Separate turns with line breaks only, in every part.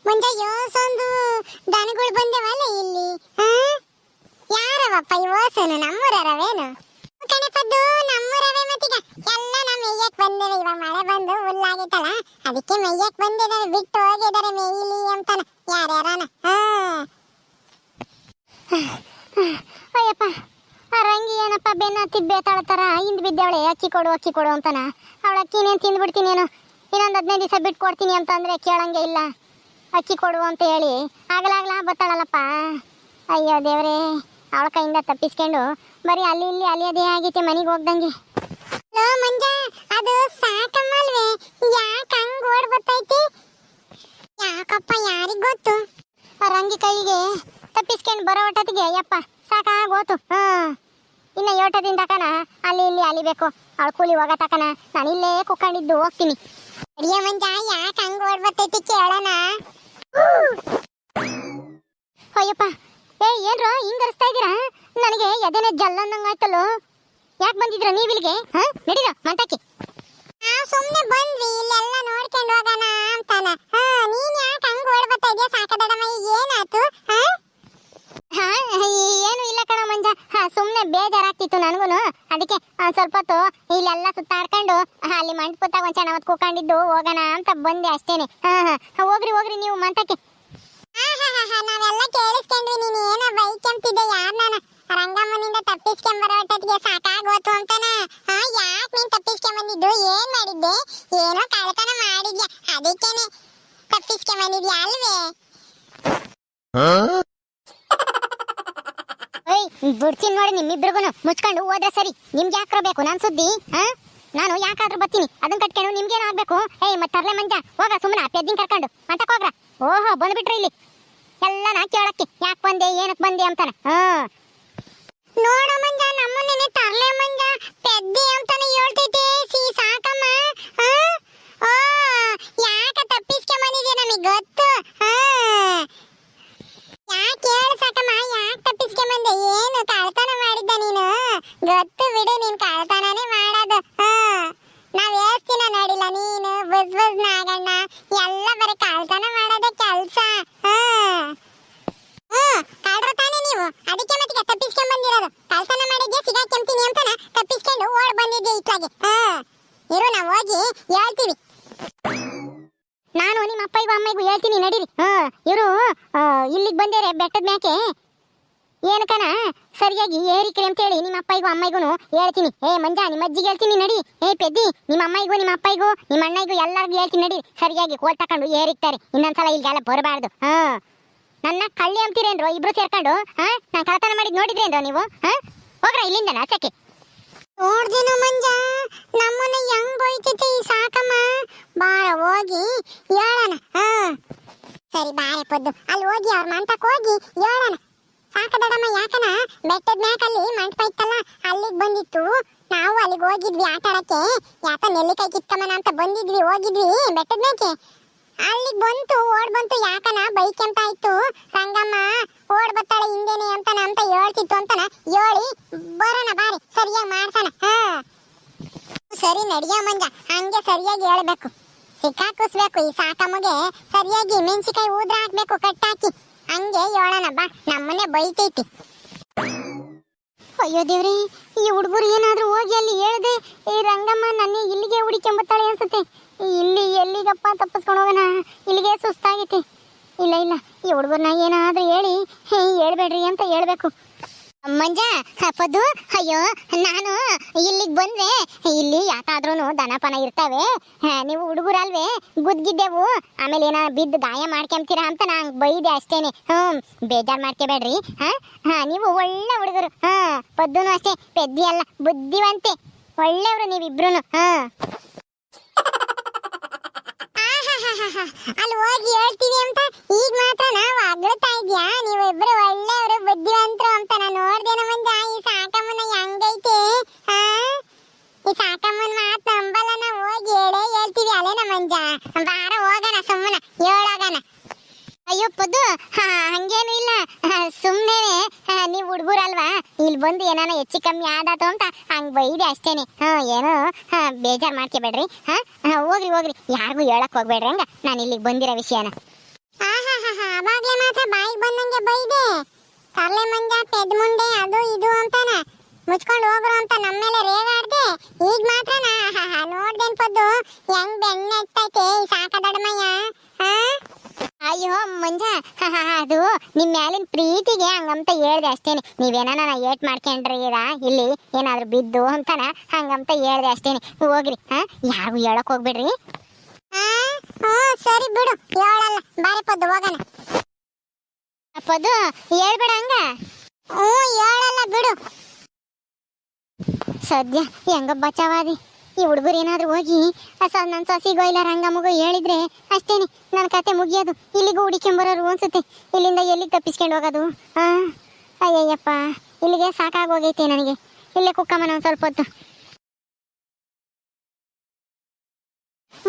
ಮುಂಜೆ ಯೋಸೊಂದು ದನಗಳು ಬಂದೇವಲ್ಲ ಇಲ್ಲಿ. ಯಾರವಪ್ಪ ಯೋಸನು? ನಮ್ಮೂರವೇನು ಕಣಪದ್ದು? ನಮ್ಮೂರವೇ ಮತ್ತೀಗ ಎಲ್ಲ ನಮ್ಮ ಮೇಯಕ್ ಬಂದೇವೆ. ಇವಾಗ ಮಳೆ ಬಂದು ಹುಲ್ಲಾಗಿತ್ತಲ್ಲ, ಅದಕ್ಕೆ ಮೇಯಕ್ ಬಂದಿದ್ದಾರೆ, ಬಿಟ್ಟು ಹೋಗಿದ್ದಾರೆ ಮೇಯ್ಲಿ ಅಂತಾನ ಯಾರ್ಯಾರನ. ಅಯ್ಯಪ್ಪ, ಆ ರಂಗಿ ಏನಪ್ಪ ಬೆನ್ನ ಹತ್ತಿದ್ ಬೇತಾಳತ್ತಾರ ಹಿಂದ್ ಬಿದ್ದವಳೆ. ಅಕ್ಕಿ ಕೊಡು ಅಂತಾನ. ಅವಳ ಅಕ್ಕಿನೇನು ತಿಂದ್ಬಿಡ್ತೀನೇನು, ಇನ್ನೊಂದು 15 ದಿವಸ ಬಿಟ್ಟು ಕೊಡ್ತೀನಿ ಅಂತಂದ್ರೆ ಕೇಳಂಗೆ ಇಲ್ಲ. ಅಕ್ಕಿ ಕೊಡು ಅಂತ ಹೇಳಿ ಆಗಲಾಗ್ಲಾ ಬತ್ತಾಳಲ್ಲಪ್ಪ. ಅಯ್ಯೋ ದೇವ್ರೇ, ಅವಳ ಕೈಯಿಂದ ತಪ್ಪಿಸ್ಕೊಂಡು ಬರೀ ಅಲ್ಲಿ ಇಲ್ಲಿ ಅಲಿಯೋದೇ ಆಗೈತೆ ಮನೆಗೆ ಹೋಗ್ದಂಗೆ. ಲೋ ಮಂಜ, ಅದು ಸಾಕಮ್ಮಲ್ವೇ? ಯಾಕೆ ಹಂಗೆ ಓಡ್ ಬರ್ತೈತಿ? ಯಾಕಪ್ಪ ಯಾರಿಗ್ ಗೊತ್ತು? ಆ ರಂಗಿ ಕೈಗೆ ತಪ್ಪಿಸ್ಕೊಂಡು ಬರೋ ಒಟ್ಟತಿಗೆ ಯಪ್ಪ ಸಾಕಾಗೋತು. ಇನ್ನು ಯೋಟದಿಂದ ತಕನ ಅಲ್ಲಿ ಇಲ್ಲಿ ಅಲಿಬೇಕು. ಅವಳು ಕೂಲಿ ಹೋಗ ತಕನ ನಾನು ಇಲ್ಲೇ ಕುಕ್ಕೊಂಡಿದ್ದು ಹೋಗ್ತೀನಿ. ಅಡಿಯ ಮಂಜ, ಯಾಕೆ ಹಂಗೆ ಓಡ್ ಬರ್ತೈತಿ ಕೇಳೋಣ. ಅಯ್ಯಪ್ಪ, ಏನ್ರೋ ಹಿಂಗರಿಸ್ತಾ ಇದ್ದೀರಾ? ನನಗೆ ಎದೆನೆ ಜಲ್ಲನ್ನಂಗೆ ಆಯ್ತಲ್ಲೋ. ಯಾಕೆ ಬಂದಿದ್ರ ನೀವಿಲ್ಲಿಗೆ? ನಡೀರ ಮಂತಕ್ಕೆ. ನಾವು ಸುಮ್ಮನೆ ಬಂದ್ವಿ, ಇಲ್ಲೆಲ್ಲ ನೋಡ್ಕೊಂಡು ಹೋಗೋಣ ಅಂತಾನ. ನೀನ್ ಯಾಕೆ ಹಂಗೆ ಓಡ್ ಬರ್ತಾ ಇದೆಯಾ? ಸಾಕದಡಮ್ಮ, ಏನಾಯ್ತು? ಏನು ಇಲ್ಲ ಕಣ ಮಂಜ, ಸುಮ್ಮನೆ ಬೇಜಾರಾಗ್ತಿತ್ತು ನನಗೂ. ಅದಕ್ಕೆ ಸ್ವಲ್ಪ ಹೊತ್ತು ಇಲ್ಲೆಲ್ಲ ಸುತ್ತಾಡ್ಕೊಂಡು ಅಲ್ಲಿ ಮಂಟಪದಾಗ ಒಂದ್ ಚೆನ್ನಾಗಿ ಕೂಕೊಂಡಿದ್ದು ಹೋಗೋಣ ಅಂತ ಬಂದೆ ಅಷ್ಟೇನೆ. ಹೋಗ್ರಿ ನೀವು ಮಂತಕ್ಕೆ. ನಾವೆಲ್ಲ ಕೇಳಿಸ್ಕೊಂಡ್ವಿ, ನೀನು ಏನೋ ಬೈಕೆಂತಿದ್ದೆ ಯಾರನ್ನ ರಂಗಮ್ಮನಿಂದ ತಪ್ಪಿಸ್ಕೊಂಬರೋ ಒಟ್ಟಿಗೆ ಸಾಕಾಗೋತು ಅಂತಾನ. ಯಾಕೆ ನೀನ್ ತಪ್ಪಿಸ್ಕೊಂಬಂದಿದ್ದು? ಏನ್ ಮಾಡಿದ್ದೆ? ಏನೋ ಕಳ್ತನ ಮಾಡಿದ್ಯಾ, ಅದಕ್ಕೇನೆ ತಪ್ಪಿಸ್ಕೊಂಬಂದಿದ್ಯಾ ಅಲ್ವೇ? ಬಿಡ್ತೀನಿ ನೋಡಿ ನಿಮ್ಮಿಬ್ರಿಗೂ. ಮುಚ್ಕೊಂಡು ಹೋದ್ರೆ ಸರಿ. ನಿಮ್ಗೆ ಯಾಕ್ರ ಬೇಕು ನಾನು ಸುದ್ದಿ? ನಾನು ಯಾಕಾದ್ರೂ ಬರ್ತೀನಿ, ಅದನ್ನ ಕಟ್ಕೊಂಡು ನಿಮ್ಗೇನು ಆಗ್ಬೇಕು? ಮತ್ತೆ ತರ್ಲೆ ಮಂಜ, ಹೋಗ ಸುಮ್ಮನೆ ಪೆದ್ದಿನ ಕರ್ಕೊಂಡು ಮಂತಕ್ಕೆ ಹೋಗ್ರ. ಓಹೋ, ಬಂದ್ಬಿಟ್ರಿ ಇಲ್ಲಿ ಎಲ್ಲ ನಾ ಕೇಳಕ್ಕೆ ಯಾಕೆ ಬಂದೆ ಏನಕ್ಕೆ ಬಂದೆ ಅಂತಾನೆ. ನೋಡ ಮಂಜ, ನಮ್ಮನ್ನೇನೆ ತರ್ಲೆ ಮಂಜ ಪೆದ್ದಿ ಅಂತಾನೆ ಹೇಳ್ತೈತೆ. ಸಾಕಮ್ಮ, ಯಾಕ ತಪ್ಪಿಸ್ಕೊಂಬಂದಿದ್ಯಾ ನಮಗೆ ಗೊತ್ತು. ಯಾಕೆ ಹೇಳು ಸಾಕಮ್ಮ, ಯಾಕೆ ತಪ್ಪಿಸ್ಕೊಂಬಂದೆ? ಏನು ಕಳ್ತನ ಮಾಡಿದ್ದ ನೀನು? ಗೊತ್ತು ಬಿಡು, ನೀನ್ ಕಳ್ತನನೇ ಮಾಡೋದು. ನಾವ್ ಹೇಳ್ತಿನ ನೋಡಿಲ್ಲ, ನೀನು ಬಸ್ ನಾಗಣ್ಣ ಎಲ್ಲ ಬರೀ ಕಳ್ತನ ಮಾಡೋದೇ ಕೆಲ್ಸ. ಕಳ್ರ ತಾನೆ ನೀವು, ಅದಕ್ಕೆ ಮತ್ತೆ ತಪ್ಪಿಸ್ಕೊಂಡ್ ಬಂದಿರೋದು. ಕಳ್ತನ ಮಾಡಿದ್ಯಾ ಸಿಗಾಕೆಂತೀನಿ ಅಂತಾನ ತಪ್ಪಿಸ್ಕೊಂಡು ಓಡ್ ಬಂದಿದ್ದೆ ಇತ್ಲಾಗೆ. ಇರು, ನಾವ್ ಹೋಗಿ ಹೇಳ್ತೀವಿ. ನಾನು ನಿಮ್ಮ ಅಪ್ಪಯ್ಯಗೂ ಅಮ್ಮಯ್ಯಗೂ ಹೇಳ್ತೀನಿ, ನಡೀರಿ. ಇವರು ಇಲ್ಲಿಗೆ ಬಂದೇರೆ ಬೆಟ್ಟದ ಮ್ಯಾಕೆ. ಏನಕನ ಸರಿಯಾಗಿ ಏರಿಕ್ರಿ ಅಂತೇಳಿ ನಿಮ್ಮ ಅಪ್ಪಯ್ಯಗೂ ಅಮ್ಮಯ್ಗೂ ಹೇಳ್ತೀನಿ. ಮಂಜ, ನಿಮ್ಮ ಅಜ್ಜಿಗೆ ಹೇಳ್ತೀನಿ ನಡಿ. ಪೆದ್ದಿ, ನಿಮ್ಮ ಅಮ್ಮಯ್ಯಗೂ ನಿಮ್ಮ ಅಪ್ಪಯ್ಯಗೂ ನಿಮ್ಮ ಅಣ್ಣಯ್ಗೂ ಎಲ್ಲರಿಗೂ ಹೇಳ್ತೀನಿ ನಡಿ. ಸರಿಯಾಗಿ ಕೋಲ್ ತಕೊಂಡು ಏರಿಕ್ತಾರೆ. ಇನ್ನೊಂದ್ಸಲ ಇಲ್ಲಿಗೆಲ್ಲ ಬರಬಾರ್ದು. ನನ್ನ ಕಳ್ಳಿ ಅಂತೀರೇನ್ರೋ ಇಬ್ರು ಸೇರ್ಕೊಂಡು? ನಾನು ಕಳತನ ಮಾಡಿದ್ ನೋಡಿದ್ರೇನ್ರೋ ನೀವು? ಹೋಗ್ರ ಇಲ್ಲಿಂದ ನಾಚಕ್ಕೆ. ನೋಡ್ದೇನೋ ಮಂಜ, ನಮ್ಮನ್ನ ಹೆಂಗ್ ಬೈತೈತೆ ಈ ಸಾಕಮ್ಮ. ಬಾರ ಹೋಗಿ ಹೇಳೋಣ. ಸರಿ ಬಾರೆ ಪದ್ದು, ಅಲ್ಲಿ ಹೋಗಿ ಅವ್ರ ಮಂಟಕ್ಕೆ ಹೋಗಿ ಹೇಳೋಣ. ಸಾಕದಡಮ್ಮ, ಯಾಕನ ಬೆಟ್ಟದ ಮ್ಯಾಕಲ್ಲಿ ಮಂಟಪ ಇತ್ತಲ್ಲ, ಅಲ್ಲಿಗೆ ಬಂದಿತ್ತು. ನಾವು ಅಲ್ಲಿಗೆ ಹೋಗಿದ್ವಿ ಆಟ ಆಡಕ್ಕೆ. ಯಾಕ ನೆಲ್ಲಿಕಾಯಿ ಕಿತ್ತಮ್ಮನ ಅಂತ ಬಂದಿದ್ವಿ, ಹೋಗಿದ್ವಿ ಬೆಟ್ಟದ ಮ್ಯಾಕೆ. ಅಲ್ಲಿಗೆ ಬಂತು, ಓಡ್ ಬಂತು. ಯಾಕನ ಬೈಕ್ ಅಂತ ಆಯ್ತು. ರಂಗಮ್ಮ ಓಡ್ ಬತ್ತಾಳೆ ಹಿಂದೇನೆ ಅಂತಾನ ಅಂತ ಹೇಳ್ತಿತ್ತು ಅಂತಾನ ಹೇಳಿ ಬರೋಣ ಬಾರಿ, ಸರಿಯಾಗಿ ಮಾಡ್ಸೋಣ. ಸರಿ ನಡಿಯ ಮಂಜ, ಹಂಗೆ ಸರಿಯಾಗಿ ಹೇಳ್ಬೇಕು. ಸಿಕ್ಕಾಕಿಸ್ಬೇಕು ಈ ಸಾಕಮ್ಮಗೆ. ಸರಿಯಾಗಿ ಮೆಣಸಿಕಾಯಿ ಊದ್ರ ಹಾಕ್ಬೇಕು ಕಟ್ಟಾಕಿ. ಹಂಗೆ ಹೇಳೋಣ ಬಾ, ನಮ್ಮನ್ನೇ ಬೈತೈತಿ. ಅಯ್ಯೋ ದೇವ್ರಿ, ಈ ಹುಡುಗರು ಏನಾದ್ರೂ ಹೋಗಿ ಅಲ್ಲಿ ಹೇಳ್ದೆ ಈ ರಂಗಮ್ಮ ನನ್ನ ಇಲ್ಲಿಗೆ ಹುಡಿಕೊಂಬತ್ತಾಳೆ ಅನ್ಸುತ್ತೆ. ಇಲ್ಲಿ ಎಲ್ಲಿಗಪ್ಪ ತಪ್ಪಿಸ್ಕೊಂಡು ಹೋಗೋಣ? ಇಲ್ಲಿಗೆ ಸುಸ್ತಾಗೈತಿ. ಇಲ್ಲ ಈ ಹುಡುಗರನ್ನ ಏನಾದ್ರೂ ಹೇಳಿ ಹೇಳ್ಬೇಡ್ರಿ ಅಂತ ಹೇಳ್ಬೇಕು. ಮಂಜ, ಪದ್ದು, ಅಯ್ಯೋ ನಾನು ಇಲ್ಲಿಗೆ ಬಂದ್ರೆ ಇಲ್ಲಿ ಯಾಕಾದ್ರೂ ದನಪನ ಇರ್ತವೆ. ನೀವು ಹುಡುಗರಲ್ವೇ, ಗುದ್ಗಿದ್ದೆವು, ಆಮೇಲೆ ಏನೋ ಬಿದ್ದು ಗಾಯ ಮಾಡ್ಕೊಂತೀರಾ ಅಂತ ನಾನು ಬೈದೆ ಅಷ್ಟೇನೆ. ಬೇಜಾರು ಮಾಡ್ಕೋಬೇಡ್ರಿ. ನೀವು ಒಳ್ಳೆ ಹುಡುಗರು. ಪದ್ದುನು ಅಷ್ಟೇ, ಪೆದ್ದಿ ಅಲ್ಲ, ಬುದ್ಧಿವಂತೆ, ಒಳ್ಳೆಯವರು ನೀವಿಬ್ರು. ಅಲ್ಲಿ ಹೋಗಿ ಹೇಳ್ತೀವಿ ಅಂತ ಈಗ ಮಾತ್ರ ನಾವು ಅಗ್ಳತಾ ಇದ್ಯಾ? ನೀವು ಇಬ್ರು ಒಳ್ಳೆಯವರು ಬುದ್ಧಿವಂತರು ಅಂತ ನಾನು ನೋಡ್ದೇನ ಮಂಜ. ಈ ಸಾಕಮ್ಮನ ಹೆಂಗೈತೆ? ಈ ಸಾಕಮ್ಮನ ಮಾತು ನಂಬಲ್ಲ. ನಾವು ಹೋಗಿ ಹೇಳ್ತೀವಿ ಅಲ್ಲೇನ ಮಂಜ. ಬಾರ ಹೋಗೋಣ, ಸುಮ್ಮನ ಹೇಳೋಗೋಣ. ಅಯ್ಯೋ ಪದ್ದು, ಹಂಗೇನು ಇಲ್ಲ, ಸುಮ್ಮನೆ ನೀವು ಹುಡುಗರಲ್ವಾ, ಇಲ್ಲಿ ಬಂದು ಏನಾನ ಹೆಚ್ಚು ಕಮ್ಮಿ ಆದಾತು ಅಂತ ಹಂಗೆ ಬೈದೆ ಅಷ್ಟೇನೆ. ಏನೋ ಬೇಜಾರು ಮಾಡ್ಕೋಬೇಡ್ರಿ. ಹೋಗ್ರಿ ಯಾರಿಗೂ ಹೇಳಕ್ ಹೋಗ್ಬೇಡ್ರಿ ಹಂಗ ನಾನು ಇಲ್ಲಿಗೆ ಬಂದಿರೋ ವಿಷಯನ. ಮಾತ್ರ ಬಾಯಿಗೆ ಬಂದಂಗೆ ಬೈದೆ. ತರ್ಲೆ ಮಂಜ ಪೆದ್ ಮುಂಡೆ ಅದು ಇದು ಅಂತಾನ ಮುಚ್ಕೊಂಡು ಹೋಗ್ರು ಅಂತ ನಮ್ಮ ಮೇಲೆ ರೇಗಾಡ್ದೆ. ಈಗ ಮಾತ್ರ ನೋಡ್ದೇನ್ ಪದ್ದು ಹೆಂಗ್ ಬೆಣ್ಣೆ ಹತ್ತೈತೆ ಈ ಸಾಕದಡಮಯ್ಯ. ಅಯ್ಯೋ ಮಂಜ, ಅದು ನಿಮ್ ಮ್ಯಾಲಿನ ಪ್ರೀತಿಗೆ ಹಂಗಂತ ಹೇಳ್ದೆ ಅಷ್ಟೇನೆ. ನೀವೇನ ಏಟ್ ಮಾಡ್ಕೊಂಡ್ರಿ ಇಲ್ಲಿ ಏನಾದ್ರು ಬಿದ್ದು ಅಂತಾನ ಹಂಗಂತ ಹೇಳ್ದೆ ಅಷ್ಟೇನೆ. ಹೋಗ್ರಿ, ಯಾರು ಹೇಳಕ್ ಹೋಗ್ಬಿಡ್ರಿ. ಸರಿ ಬಿಡು, ಹೇಳಲ್ಲ. ಬಾರಿ ಪದ್ದು ಹೋಗೋಣ. ಪದ್ದು ಹೇಳ್ಬೇಡ ಹಂಗ. ಹೇಳಲ್ಲ ಬಿಡು. ಸದ್ಯ ಹೆಂಗ ಬಚಾವಾದಿ. ಈ ಹುಡುಗರು ಏನಾದ್ರು ಹೋಗಿ ನನ್ನ ಸೊಸಿಗೋ ಇಲ್ಲ ರಂಗಮ್ಮಗೋ ಹೇಳಿದ್ರೆ ಅಷ್ಟೇನೆ ನನ್ನ ಕತೆ ಮುಗಿಯೋದು. ಇಲ್ಲಿಗೂ ಹುಡಿಕೊಂಬರೋರು ಅನ್ಸುತ್ತೆ. ಇಲ್ಲಿಂದ ಎಲ್ಲಿಗೆ ತಪ್ಪಿಸ್ಕೊಂಡು ಹೋಗೋದು? ಅಯ್ಯಯ್ಯಪ್ಪ, ಇಲ್ಲಿಗೆ ಸಾಕಾಗೋಗೈತೆ ನನಗೆ. ಇಲ್ಲೇ ಕುಕ್ಕಮ್ಮನ ಒಂದು ಸ್ವಲ್ಪ ಹೊತ್ತು.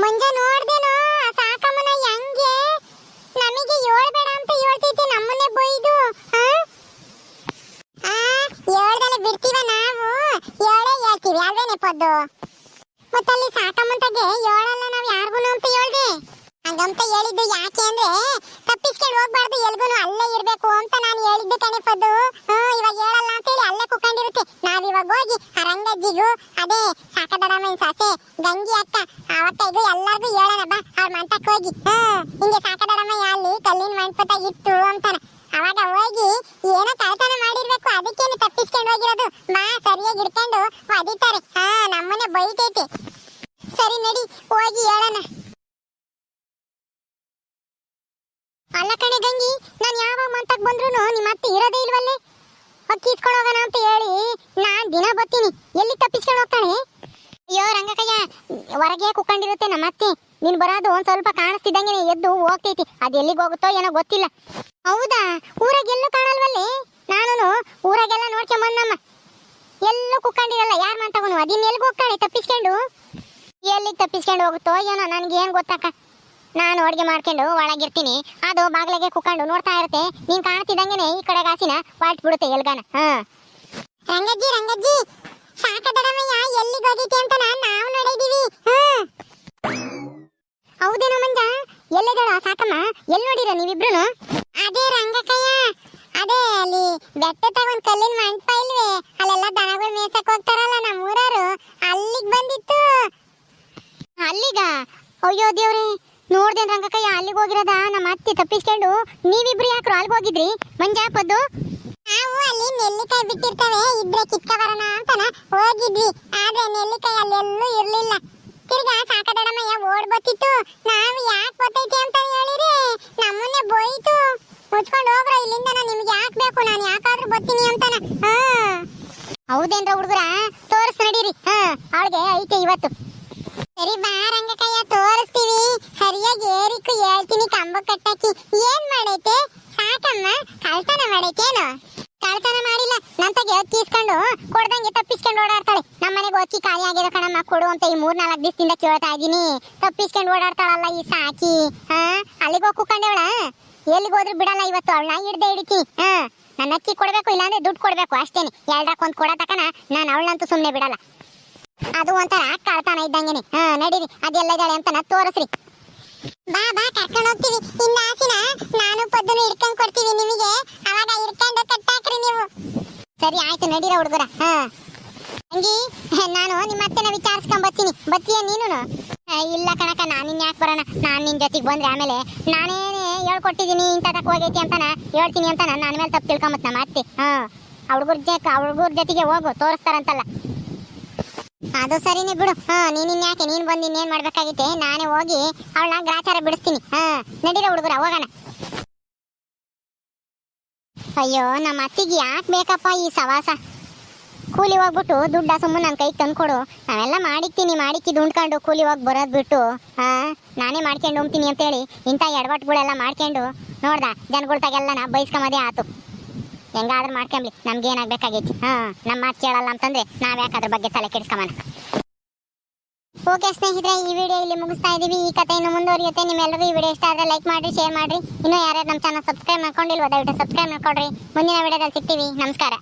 ಮುಂಜೆ ನೋಡ್ದೇನೋ ಸಾಕಮ್ಮನ ಹೆಂಗೆ ನಮಗೆ ಹೇಳ್ಬೇಡ ಅಂತ ಹೇಳ್ತೈತಿ, ನಮ್ಮನ್ನೇ ಬೈದು. ಹೇಳ್ದಲೆ ಬಿಡ್ತೀವ ನಾವು, ಹೇಳೇ ಹೇಳ್ತೀವಿ ಅಲ್ವೇನೆ ಪದ್ದು. ಮತ್ತಲ್ಲಿ ಸಾಕಮ್ಮಂತಗೆ ಹೇಳಲ್ಲ ನಾವು ಯಾರಿಗೂ ಅಂತ ಹೇಳ್ದೆ. ಹಂಗಂತ ಹೇಳಿದ್ದು ಯಾಕೆ ಅಂದ್ರೆ ತಪ್ಪಿಸ್ಕೊಂಡು ಹೋಗ್ಬಾರ್ದು, ಎಲ್ಗೂನು ಅಲ್ಲೇ ಇರ್ಬೇಕು ಅಂತ ನಾನು ಹೇಳಿದ್ದು ಕಣೆ ಪದ್ದು. ಇವಾಗ ಹೇಳಲ್ಲ ಅಂತ ಹೇಳಿ ಅಲ್ಲೇ ಕುತ್ಕೊಂಡಿರುತ್ತೆ. ನಾವಿವಾಗ ಹೋಗಿ ಆ ರಂಗಜ್ಜಿಗೂ ಅದೇ ಸಾಕದಡಮ್ಮನ ಸೊಸೆ ಗಂಗಿ ಅಕ್ಕ ಅವತ್ತೈದು ಎಲ್ಲರಿಗೂ ಹೇಳೋಣ ಬಾ ಅವ್ರ ಮಂತಕ್ಕೆ ಹೋಗಿ. ಹಿಂಗೆ ಸಾಕದಡಮ್ಮಯ್ಯ ಅಲ್ಲಿ ಕಲ್ಲಿನ ಮಂಟಪ ಇತ್ತು ಅಂತಾನ. ಅವಾಗ ಹೋಗಿ ಏನೋ ಕಳ್ತನ ಮಾಡಿರ್ಬೇಕು, ಅದಕ್ಕೇನು ತಪ್ಪಿಸ್ಕೊಂಡು ಹೋಗಿರೋದು. ಬಾ ಸರಿಯಾಗಿ ಇಡ್ಕೊಂಡು ಒದಿತಾರೆ. ನಮ್ಮನೆ ಬೈತೈತೆ. ಸರಿ ನಡಿ ಹೋಗಿ ಹೇಳೋಣ. ಅಲ್ಲ ಕಣೆ ಗಂಗಿ, ನಾನು ಯಾವಾಗ ಮಂತಕ್ ಬಂದ್ರು ನಿಮ್ಮ ಅತ್ತೆ ಇರೋದೇ ಇಲ್ವಲ್ಲೇ. ಅಕ್ಕಿ ಇಸ್ಕೊಂಡು ಹೋಗೋಣ ಅಂತ ಹೇಳಿ ನಾನ್ ದಿನ ಬರ್ತೀನಿ, ಎಲ್ಲಿ ತಪ್ಪಿಸ್ಕೊಂಡು ಹೋಗ್ತಾಳೆ? ಅಯ್ಯೋ ರಂಗಕಯ್ಯ, ಹೊರಗೆ ಕುಕ್ಕೊಂಡಿರುತ್ತೆ ನಮ್ಮ ಅತ್ತೆ. ನೀನ್ ಬರೋದು ಒಂದ್ ಸ್ವಲ್ಪ ಕಾಣಿಸ್ತಿದ್ದಂಗೆ ಎದ್ದು ಹೋಗ್ತೈತಿ. ಅದು ಎಲ್ಲಿಗೆ ಹೋಗುತ್ತೋ ಏನೋ ಗೊತ್ತಿಲ್ಲ. ಹೌದಾ, ಊರಾಗೆಲ್ಲೂ ಕಾಣಲ್ವಲ್ಲೇ? ನಾನು ಊರಾಗೆಲ್ಲ ನೋಡ್ಕೊಂಬಂದಮ್ಮ, ಎಲ್ಲೂ ಕುಕ್ಕೊಂಡಿರಲ್ಲ. ಯಾರು ಮಂತವನು ಅದಿನ್ ಎಲ್ಗೂ ಹೋಗ್ತಾಳೆ ತಪ್ಪಿಸ್ಕೊಂಡು? ಎಲ್ಲಿಗೆ ತಪ್ಪಿಸ್ಕೊಂಡು ಹೋಗುತ್ತೋ ಏನೋ, ನನ್ಗೇನು ಗೊತ್ತಕ್ಕ. ನಾನು ಅಡುಗೆ ಮಾಡ್ಕೊಂಡು ಒಳಗಿರ್ತೀನಿ, ಅದು ಬಾಗ್ಲಿಗೆ ಕುಕ್ಕೊಂಡು ನೋಡ್ತಾ ಇರುತ್ತೆ. ನೀನ್ ಕಾಣ್ತಿದ್ದಂಗೆನೆ ಈ ಕಡೆ ಗಾಸಿನ ವಾಟ್ ಬಿಡುತ್ತೆ ಎಲ್ಗಾನ. ರಂಗಜ್ಜಿ ರಂಗಜ್ಜಿ, ಸಾಕದಡಮಯ್ಯ ಎಲ್ಲಿಗೆ ಹೋಗೈತಿ ಅಂತ ನಾವು ನೋಡಿದೀವಿ. ಹೌದೇನೋ ಮಂಜ, ಎಲ್ಲಿದ್ದಾಳ ಸಾಕಮ್ಮ? ಎಲ್ಲಿ ನೋಡಿರ ನೀವಿಬ್ರು? ಅದೇ ರಂಗಕಯ್ಯ, ಅದೇ ಅಲ್ಲಿ ಬೆಟ್ಟ ಒಂದ್ ಕಲ್ಲಿನ ಮಂಟಪ ಇಲ್ವೇ, ಅಲ್ಲೆಲ್ಲ ದನಗಳು ಮೇಯ್ಸಕ್ ಹೋಗ್ತಾರಲ್ಲ ನಮ್ಮೂರರು, ಅಲ್ಲಿಗೆ ಬಂದಿತ್ತು. ಅಲ್ಲಿಗ? ಅಯ್ಯೋ ದೇವ್ರೆ, ನೋಡ್ದೇನ್ ರಂಗಕಯ್ಯ ಅಲ್ಲಿಗೆ ಹೋಗಿರೋದ? ನಮ್ಮ ಅತ್ತೆ ತಪ್ಪಿಸ್ಕೊಂಡು ನೀವಿಬ್ರು ಯಾಕ್ರು ಅಲ್ಲಿಗೆ ಹೋಗಿದ್ರಿ ಮಂಜ ಪದ್ದು? ನಾವು ಅಲ್ಲಿ ನೆಲ್ಲಿಕಾಯಿ ಬಿಟ್ಟಿರ್ತವೆ, ಇದ್ರೆ ಕಿತ್ಕ ಬರೋಣ ಅಂತನ ಹೋಗಿದ್ವಿ. ಆದ್ರೆ ನೆಲ್ಲಿಕಾಯಿ ಅಲ್ಲೆಲ್ಲೂ ಇರ್ಲಿಲ್ಲ. ತಿರ್ಗಾ ಸಾಕದಡಮಯ್ಯ ಓಡ್ ಬತ್ತಿತ್ತು. ನಾವು ಯಾಕೆ ಬತ್ತೈತಿ ಅಂತ ಹೇಳಿರಿ ನಮ್ಮನ್ನೇ ಬೋಯ್ತು. ಮುಚ್ಕೊಂಡು ಹೋಗ್ರ ಇಲ್ಲಿಂದ, ನಿಮ್ಗೆ ಯಾಕೆ ಬೇಕು, ನಾನು ಯಾಕಾದ್ರೂ ಬತ್ತೀನಿ ಅಂತಾನ. ಹೌದೇನ್ರ ಹುಡುಗರ, ತೋರಿಸ್ ನಡೀರಿ. ಅವಳಿಗೆ ಐತೆ ಇವತ್ತು. ಸರಿ ಬಾ ರಂಗಕಯ್ಯ, ತೋರಿಸ್ತೀವಿ. ಸರಿಯಾಗಿ ಏರಿಕು ಹೇಳ್ತೀನಿ ಕಂಬ ಕಟ್ಟಾಕಿ. ಏನ್ ಮಾಡೈತೆ ಸಾಕಮ್ಮ? ಕಳ್ತನ ಮಾಡೈತೇನು? ಕಳ್ತನ ಮಾಡಿಲ್ಲ, ನಂತಗೆ ಅಕ್ಕಿ ಇಸ್ಕೊಂಡು ಕೊಡ್ದಂಗೆ ತಪ್ಪಿಸ್ಕೊಂಡು ಓಡಾಡ್ತಾಳೆ. ನಮ್ಮನೆಗೆ ಅಕ್ಕಿ ಖಾಲಿ ಆಗಿರೋ ಕಣಮ್ಮ, ಕೊಡು ಅಂತ ಈ 3-4 ದಿವಸದಿಂದ ಕೇಳ್ತಾ ಇದ್ದೀನಿ. ತಪ್ಪಿಸ್ಕೊಂಡು ಓಡಾಡ್ತಾಳಲ್ಲ ಈ ಸಾಕಿ. ಅಲ್ಲಿಗೆ ಹೋಗಿ ಕುಕ್ಕೊಂಡವಳ, ಎಲ್ಲಿಗೆ ಹೋದ್ರು ಬಿಡಲ್ಲ. ಇವತ್ತು ಅವಳನ್ನ ಹಿಡ್ದೆ ಹಿಡಿತೀನಿ. ನನ್ನ ಅಕ್ಕಿ ಕೊಡ್ಬೇಕು, ಇಲ್ಲಾಂದ್ರೆ ದುಡ್ಡು ಕೊಡ್ಬೇಕು ಅಷ್ಟೇನೆ. ಎರಡಕ್ಕೊಂದು ಕೊಡ ತಕನ ನಾನು ಅವಳನ್ನಂತೂ ಸುಮ್ಮನೆ ಬಿಡಲ್ಲ. ಅದು ಒಂಥರ ಕಳ್ತನ ಇದ್ದಂಗೆನೆ. ನಡೀರಿ, ಅದೆಲ್ಲ ಇದ್ದಾಳೆ ಅಂತ ತೋರಿಸ್ರಿ. ಬಾ ಬಾ, ಕರ್ಕೊಂಡು ಹೋಗ್ತೀವಿ. ಇನ್ನ ಆಸಿನ ನಾನು ಪದ್ದನು ಹಿಡ್ಕೊಂಡು ಕೊಡ್ತೀವಿ ನಿಮಗೆ, ಅವಾಗ ಹಿಡ್ಕೊಂಡು ಕಟ್ಟಾಕ್ರಿ ನೀವು. ಸರಿ ಆಯ್ತು, ನಡೀರ ಹುಡುಗರ. ಹಂಗಿ ನಾನು ನಿಮ್ಮ ಅತ್ತೆನ ವಿಚಾರಿಸ್ಕೊಂಡ್ ಬರ್ತೀನಿ. ಬತ್ತೀಯ ನೀನು? ಇಲ್ಲ ಕಣಕ, ನಾನು ಯಾಕೆ ಬರೋಣ? ನಾನು ನಿನ್ ಜೊತೆಗೆ ಬಂದ್ರೆ ಆಮೇಲೆ ನಾನೇನೆ ಹೇಳ್ಕೊಟ್ಟಿದ್ದೀನಿ ಇಂಥದಕ್ಕೆ ಹೋಗೈತಿ ಅಂತಾನ ಹೇಳ್ತೀನಿ ಅಂತ ನನ್ನ ಮೇಲೆ ತಪ್ಪು ತಿಳ್ಕೊಂಬತ್ ನಮ್ಮ ಅತ್ತೆ. ಹುಡುಗರ ಜೊತೆಗೆ ಹೋಗು, ತೋರಿಸ್ತಾರಂತಲ್ಲ. ಅದು ಸರಿನೇ ಬಿಡು. ನೀನ್ ಯಾಕೆ ನೀನ್ ಬಂದು ಇನ್ನೇನ್ ಮಾಡ್ಬೇಕಾಗಿತ್ತೆ? ನಾನೇ ಹೋಗಿ ಅವಳನ್ನ ಗ್ರಾಚಾರ ಬಿಡಿಸ್ತೀನಿ. ನಡೀರ ಹುಡುಗರ, ಹೋಗೋಣ. ಅಯ್ಯೋ, ನಮ್ಮ ಅತ್ತಿಗೆ ಯಾಕೆ ಬೇಕಪ್ಪ ಈ ಸವಾಸ? ಕೂಲಿ ಹೋಗ್ಬಿಟ್ಟು ದುಡ್ಡ ಸುಮ್ಮನೆ ನನ್ನ ಕೈಗೆ ತಂದ್ಕೊಡು, ನಾವೆಲ್ಲ ಮಾಡಿಕ್ಕಿ ದುಂಡ್ಕೊಂಡು ಕೂಲಿ ಹೋಗಿ ಬರೋದು ಬಿಟ್ಟು ನಾನೇ ಮಾಡ್ಕೊಂಡು ಹೋಗ್ತೀನಿ ಅಂತೇಳಿ ಇಂಥ ಎಡವಟ್ಟುಗಳೆಲ್ಲ ಮಾಡ್ಕೊಂಡು ನೋಡ್ದ ಜನಗಳ್ತಾಗೆಲ್ಲ ನಾ ಬೈಸ್ಕೊಂಬದೇ ಆತು. ಹೆಂಗಾದ್ರೂ ಮಾಡ್ಕೊಂಬ್ಲಿ, ನಮ್ಗೇನಾಗಬೇಕಾಗೈತಿ. ನಮ್ಮ ಮಾತು ಕೇಳಲ್ಲ ಅಂತಂದ್ರೆ ನಾವ್ಯಾಕೆ ಅದ್ರ ಬಗ್ಗೆ ತಲೆ ಕೆಡಿಸ್ಕೊಂಬನ. ಓಕೆ ಸ್ನೇಹಿತರೆ, ಈ ವಿಡಿಯೋ ಇಲ್ಲಿ ಮುಗಿಸ್ತಾ ಇದೀವಿ. ಈ ಕಥೆ ಇನ್ನು ಮುಂದುವರಿಯುತ್ತೆ. ನಿಮ್ಮೆಲ್ಲರೂ ಈ ವಿಡಿಯೋ ಇಷ್ಟ ಆದರೆ ಲೈಕ್ ಮಾಡಿ, ಶೇರ್ ಮಾಡಿರಿ. ಇನ್ನೂ ಯಾರ್ಯಾರು ನಮ್ಮ ಚಾನಲ್ ಸಬ್ಸ್ಕ್ರೈಬ್ ಮಾಡ್ಕೊಂಡಿಲ್ವೋ ದಯವಿಟ್ಟು ಸಬ್ಸ್ಕ್ರೈಬ್ ಮಾಡ್ಕೊಡ್ರಿ. ಮುಂದಿನ ವಿಡಿಯೋದಲ್ಲಿ ಸಿಗ್ತೀವಿ. ನಮಸ್ಕಾರ.